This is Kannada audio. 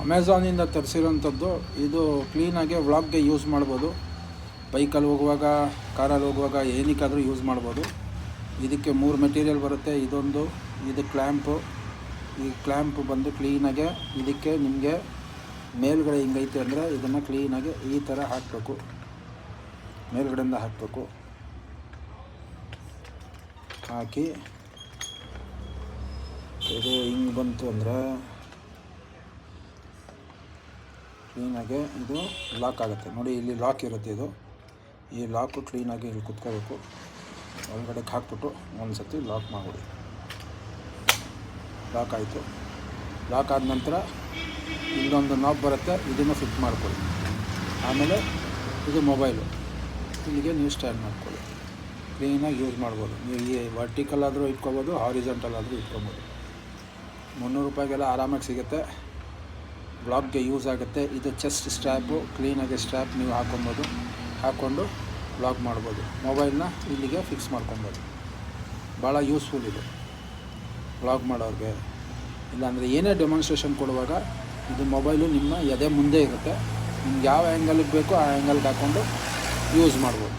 ಅಮೆಝಾನಿಂದ ತರಿಸಿರೋಂಥದ್ದು. ಇದು ಕ್ಲೀನಾಗಿ ವ್ಲಾಗ್ಗೆ ಯೂಸ್ ಮಾಡ್ಬೋದು. ಬೈಕಲ್ಲಿ ಹೋಗುವಾಗ, ಕಾರಲ್ಲಿ ಹೋಗುವಾಗ ಏನಕ್ಕಾದರೂ ಯೂಸ್ ಮಾಡ್ಬೋದು. ಇದಕ್ಕೆ 3 ಮೆಟೀರಿಯಲ್ ಬರುತ್ತೆ. ಇದು ಕ್ಲ್ಯಾಂಪು. ಈ ಕ್ಲ್ಯಾಂಪು ಬಂದು ಕ್ಲೀನಾಗೆ ಇದಕ್ಕೆ ನಿಮಗೆ ಮೇಲ್ಗಡೆ ಹಿಂಗೈತೆ ಅಂದರೆ ಇದನ್ನು ಕ್ಲೀನಾಗಿ ಈ ಥರ ಹಾಕಬೇಕು. ಮೇಲ್ಗಡೆಯಿಂದ ಹಾಕಬೇಕು. ಹಾಕಿ ಇದು ಹಿಂಗೆ ಬಂತು ಅಂದರೆ ಕ್ಲೀನಾಗೆ ಇದು ಲಾಕ್ ಆಗುತ್ತೆ. ನೋಡಿ, ಇಲ್ಲಿ ಲಾಕ್ ಇರುತ್ತೆ. ಈ ಲಾಕು ಕ್ಲೀನಾಗಿ ಇಲ್ಲಿ ಕುತ್ಕೋಬೇಕು. ಒಳಗಡೆಗೆ ಹಾಕ್ಬಿಟ್ಟು ಒಂದು ಸತಿ ಲಾಕ್ ಮಾಡಿಬಿಡಿ. ಲಾಕ್ ಆಯಿತು. ಲಾಕ್ ಆದ ನಂತರ ಇಲ್ಲೊಂದು ನಾಬ್ ಬರುತ್ತೆ, ಇದನ್ನು ಫಿಟ್ ಮಾಡ್ಕೊಳ್ಳಿ. ಆಮೇಲೆ ಇದು ಮೊಬೈಲು, ಇಲ್ಲಿಗೆ ನೀವು ಸ್ಟ್ಯಾಂಡ್ ಮಾಡ್ಕೊಳ್ಳಿ. ಕ್ಲೀನಾಗಿ ಯೂಸ್ ಮಾಡ್ಬೋದು. ನೀವು ಈ ವರ್ಟಿಕಲ್ ಆದರೂ ಇಟ್ಕೊಬೋದು, ಹಾರಿಜಾಂಟಲ್ ಆದರೂ ಇಟ್ಕೊಬೋದು. 300 ರೂಪಾಯಿಗೆಲ್ಲ ಆರಾಮಾಗಿ ಸಿಗುತ್ತೆ. ಬ್ಲಾಗ್ಗೆ ಯೂಸ್ ಆಗುತ್ತೆ. ಇದು ಚೆಸ್ಟ್ ಸ್ಟ್ರ್ಯಾಪು. ಕ್ಲೀನಾಗಿ ಸ್ಟ್ರ್ಯಾಪ್ ನೀವು ಹಾಕ್ಕೊಂಡು ಬ್ಲಾಗ್ ಮಾಡ್ಬೋದು. ಮೊಬೈಲ್ನ ಇಲ್ಲಿಗೆ ಫಿಕ್ಸ್ ಮಾಡ್ಕೊಬೋದು. ಭಾಳ ಯೂಸ್ಫುಲ್ ಇದು ಬ್ಲಾಗ್ ಮಾಡೋರಿಗೆ. ಇಲ್ಲಾಂದರೆ ಏನೇ ಡೆಮಾನ್ಸ್ಟ್ರೇಷನ್ ಕೊಡುವಾಗ ಇದು ಮೊಬೈಲು ನಿಮ್ಮ ಎದೆ ಮುಂದೆ ಇರುತ್ತೆ. ನಿಮ್ಗೆ ಯಾವ ಆ್ಯಂಗಲ್ಗೆ ಬೇಕೋ ಆ ಆ್ಯಂಗಲ್ಗೆ ಹಾಕ್ಕೊಂಡು ಯೂಸ್ ಮಾಡ್ಬೋದು.